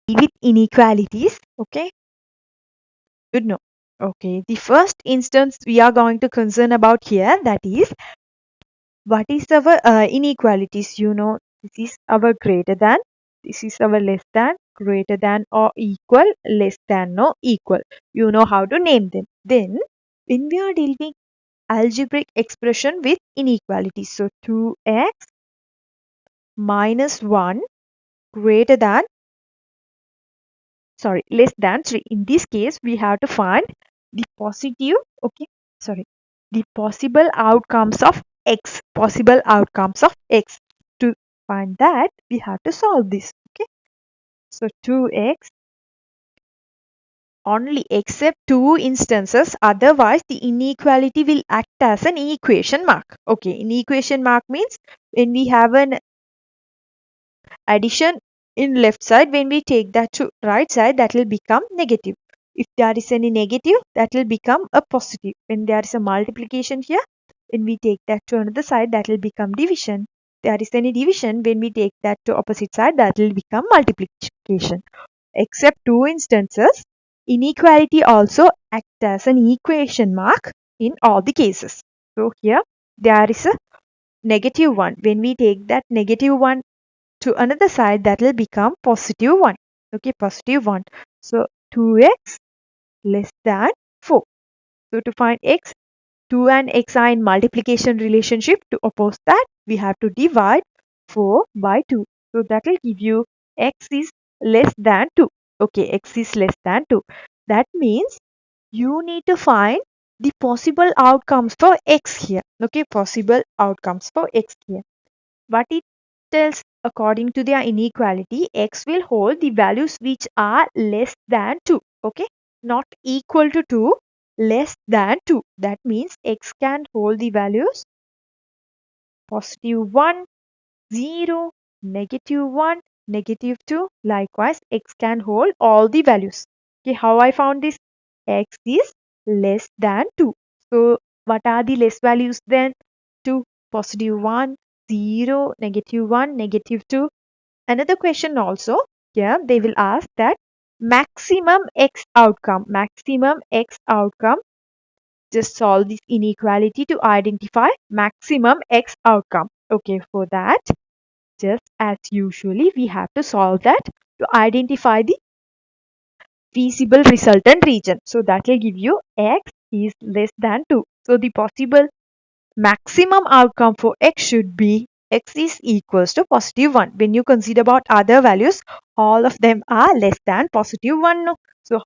with inequalities. Okay, good know. Okay, the first instance we are going to concern about here, that is what is our inequalities. This is our greater than, this is our less than, greater than or equal, less than or equal. You know how to name them. Then when we are dealing algebraic expression with inequalities, so 2x minus 1 greater than, sorry, less than 3. In this case, we have to find the positive, okay, sorry, the possible outcomes of x, possible outcomes of x. To find that, we have to solve this, okay. So 2x only except two instances, otherwise the inequality will act as an equation mark. Okay, an equation mark means when we have an addition in left side, when we take that to right side, that will become negative. If there is any negative, that will become a positive. When there is a multiplication here, when we take that to another side, that will become division. There is any division, when we take that to opposite side, that will become multiplication. Except two instances, inequality also acts as an equation mark in all the cases. So here there is a negative 1. When we take that negative 1 to another side, that will become positive 1. Okay, positive 1. So 2x less than 4. So to find x, 2 and x are in multiplication relationship. To oppose that, we have to divide 4 by 2. So that will give you x is less than 2. Okay, x is less than 2. That means you need to find the possible outcomes for x here. Okay, possible outcomes for x here. What it tells, according to their inequality, x will hold the values which are less than 2. Okay, not equal to 2, less than 2. That means x can hold the values positive 1, 0, negative 1, negative 2. Likewise, x can hold all the values. Okay, how I found this? X is less than 2. So, what are the less values then? 2, positive 1, 0, negative 1, negative 2. Another question also, here they will ask that maximum x outcome. Just solve this inequality to identify maximum x outcome. Okay, for that, just as usually, we have to solve that to identify the feasible resultant region. So that will give you x is less than 2. So the possible maximum outcome for x should be x is equals to positive 1. When you consider about other values, all of them are less than positive 1. No? So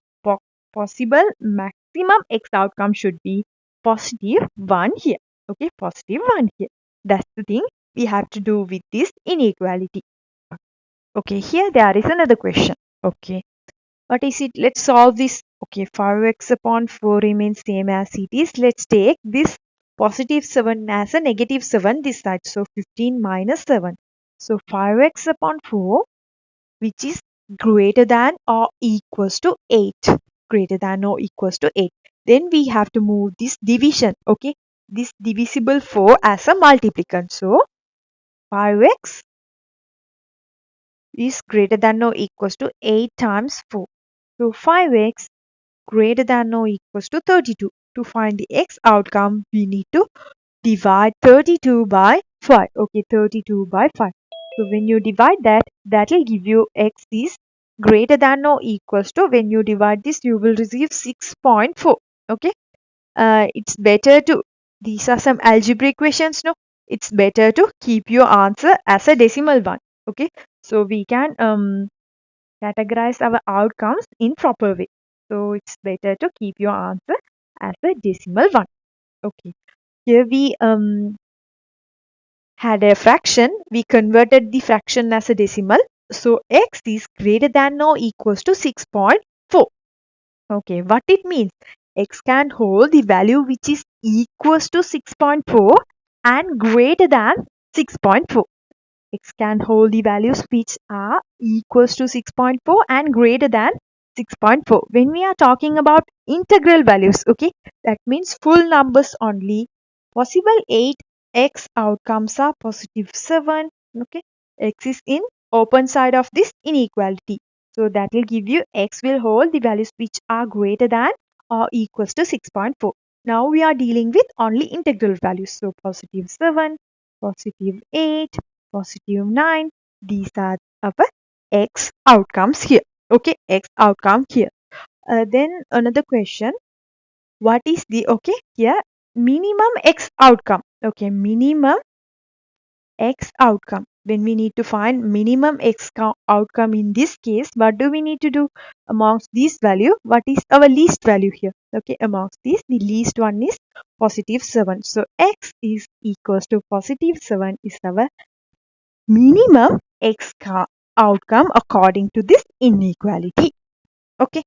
possible maximum x outcome should be positive 1 here. Okay, positive 1 here. That's the thing we have to do with this inequality. Okay, here there is another question. Okay, what is it? Let's solve this. Okay, 5x upon 4 remains same as it is. Let's take this positive 7 as a negative 7 this side. So 15 minus 7. So 5x upon 4, which is greater than or equals to 8. Greater than or equals to 8. Then we have to move this division. Okay, this divisible 4 as a multiplicand. So 5x is greater than or equals to 8 times 4. So 5x greater than or equals to 32. To find the x outcome, we need to divide 32 by 5. Okay, 32 by 5. So when you divide that, that will give you x is greater than or equals to, when you divide this, you will receive 6.4. Okay, it's better to, these are some algebraic questions, no? It's better to keep your answer as a decimal one. Okay, so we can categorize our outcomes in proper way. So it's better to keep your answer as a decimal one. Okay. Here we had a fraction. We converted the fraction as a decimal. So x is greater than or equals to 6.4. Okay. What it means? X can hold the value which is equals to 6.4 and greater than 6.4. X can hold the values which are equals to 6.4 and greater than 6.4. When we are talking about integral values, okay, that means full numbers only. Possible 8 x outcomes are positive 7. Okay, x is in open side of this inequality. So that will give you x will hold the values which are greater than or equals to 6.4. Now we are dealing with only integral values. So positive 7, positive 8, positive 9. These are our x outcomes here. Okay, x outcome here. Then another question. What is the, okay, here minimum x outcome. Okay, minimum x outcome. When we need to find minimum outcome in this case, what do we need to do? Amongst these value, what is our least value here? Okay, amongst these, the least one is positive 7. So x is equals to positive 7 is our minimum outcome according to this inequality. Okay.